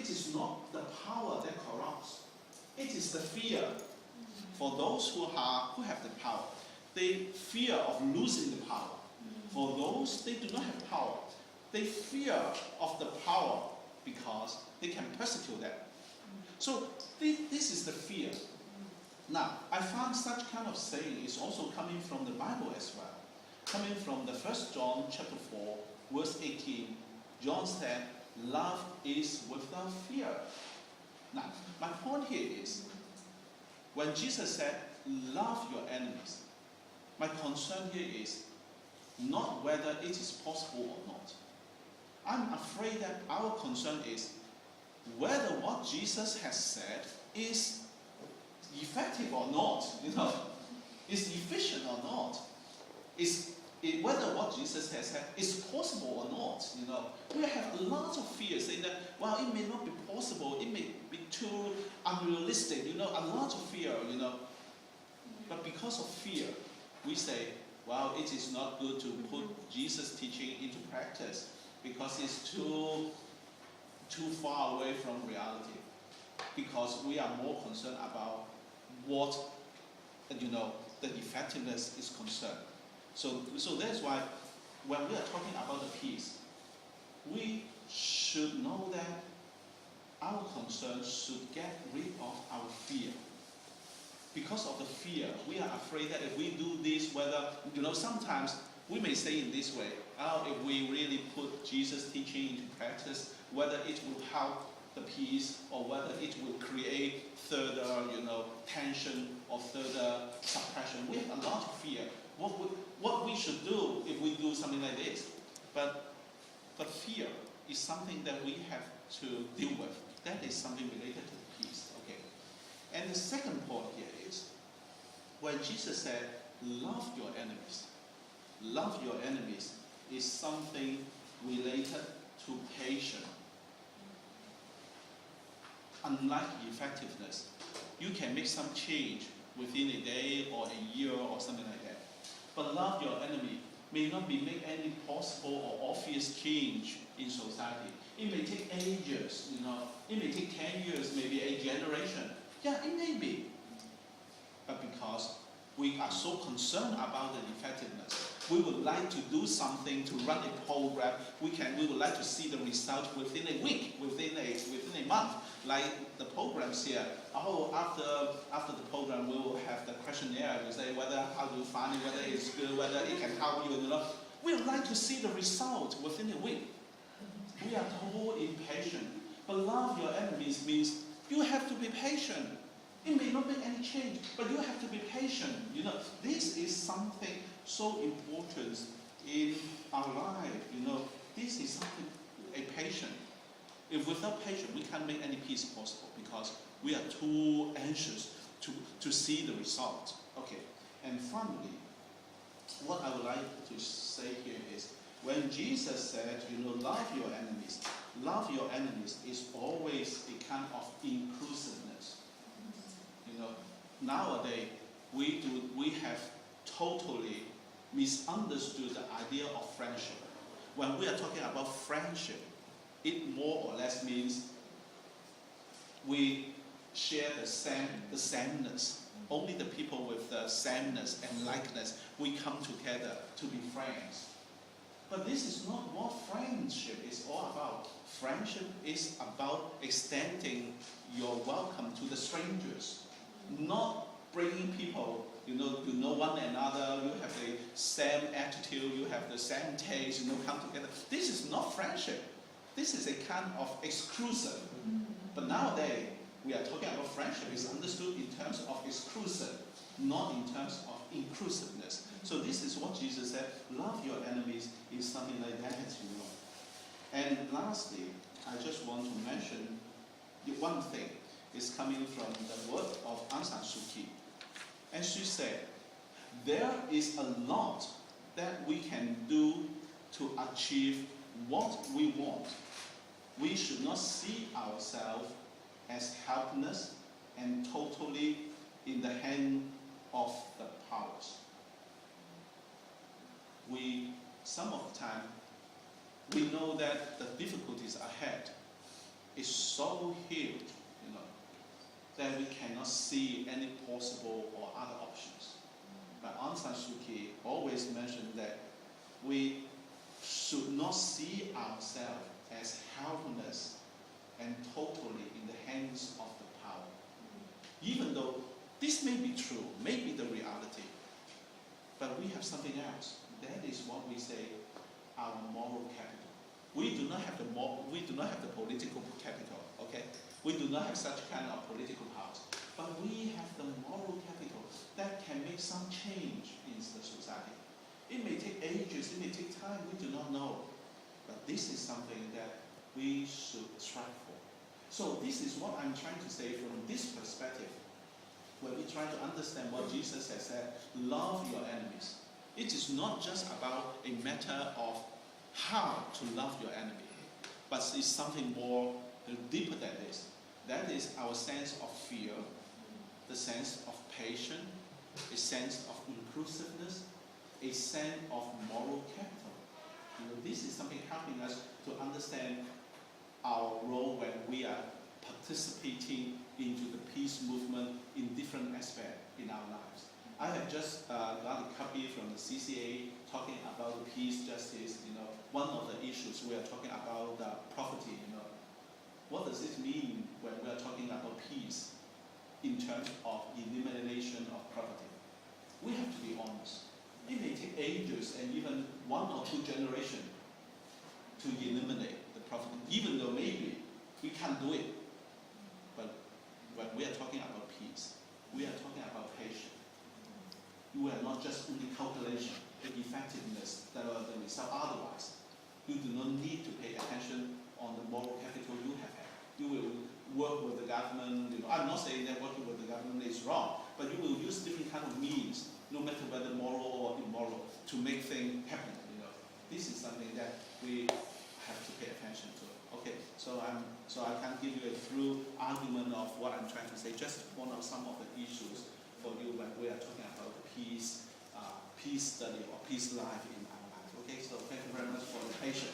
it is not the power that corrupts. It is the fear. For those who have the power, they fear of losing the power. For those, they do not have power. They fear of the power because they can persecute them. So this is the fear. Now, I found such kind of saying is also coming from the Bible as well. Coming from the 1 John chapter 4, verse 18, John said, love is without fear. Now, my point here is, when Jesus said, love your enemies, my concern here is not whether it is possible or not. I'm afraid that our concern is whether what Jesus has said is effective or not, is efficient or not, whether what Jesus has said is possible or not. We have a lot of fear saying that, well, it may not be possible, it may be too unrealistic, a lot of fear, But because of fear, we say, well, it is not good to put Jesus' teaching into practice because it's too far away from reality. Because we are more concerned about what, the effectiveness is concerned. So that's why when we are talking about the peace, we should know that our concern should get rid of our fear. Because of the fear, we are afraid that if we do this, whether, sometimes we may say in this way, if we really put Jesus' teaching into practice, whether it will help the peace or whether it will create further, tension or further suppression. We have a lot of fear. What we should do if we do something like this. But fear is something that we have to deal with. That is something related to the peace. Okay. And the second point here is, when Jesus said, love your enemies. Love your enemies is something related to patience. Unlike effectiveness, you can make some change within a day or a year or something like that. But love your enemy may not make any possible or obvious change in society. It may take ages, It may take 10 years, maybe a generation. Yeah, it may be. But because we are so concerned about the effectiveness, we would like to do something to run a program. We would like to see the result within a week, within a month. Like the programs here. After the program, we will have the questionnaire. We say how do you find it, whether it's good, whether it can help you. We would like to see the result within a week. We are totally impatient. But love your enemies means you have to be patient. It may not make any change, but you have to be patient. This is something so important in our life. This is something, a patience. If without patience, we can't make any peace possible because we are too anxious to see the result. Okay. And finally, what I would like to say here is, when Jesus said, love your enemies is always a kind of inclusiveness. Nowadays, we have totally misunderstood the idea of friendship. When we are talking about friendship, it more or less means we share the sameness. Only the people with the sameness and likeness, we come together to be friends. But this is not what friendship is all about. Friendship is about extending your welcome to the strangers, not bringing people, you know one another, you have the same attitude, you have the same taste, come together. This is not friendship. This is a kind of exclusive. But nowadays, we are talking about friendship is understood in terms of exclusive, not in terms of inclusiveness. So this is what Jesus said, love your enemies is something like that, And lastly, I just want to mention one thing. Is coming from the word of Aung San Suu Kyi. And she said, there is a lot that we can do to achieve what we want. We should not see ourselves as helpless and totally in the hand of the powers. Some of the time, we know that the difficulties ahead is so healed, that we cannot see any possible or other options. But Aung San Suu Kyi always mentioned that we should not see ourselves as helpless and totally in the hands of the power. Even though this may be true, may be the reality, but we have something else. That is what we say our moral capital. We do not have the political capital, okay? We do not have such kind of political powers, but we have the moral capital that can make some change in the society. It may take ages, it may take time, we do not know, but this is something that we should strive for. So this is what I'm trying to say from this perspective, when we try to understand what Jesus has said, love your enemies. It is not just about a matter of how to love your enemy, but it's something more deeper than this. That is our sense of fear, the sense of patience, a sense of inclusiveness, a sense of moral capital. This is something helping us to understand our role when we are participating into the peace movement in different aspects in our lives. I have just got a copy from the CCA talking about the peace, justice. One of the issues we are talking about property. What does it mean when we are talking about peace in terms of elimination of property? We have to be honest. It may take ages and even 1 or 2 generations to eliminate the property, even though maybe we can't do it. But when we are talking about peace, we are talking about patience. You are not just only calculation, the effectiveness, the result. Otherwise, you do not need to pay attention on the moral capital you have had. You will work with the government. I'm not saying that working with the government is wrong, but you will use different kind of means, no matter whether moral or immoral, to make things happen. This is something that we have to pay attention to. Okay, so I can't give you a through argument of what I'm trying to say. Just to point out some of the issues for you when we are talking about the peace study or peace life in our life. Okay, so thank you very much for your patience.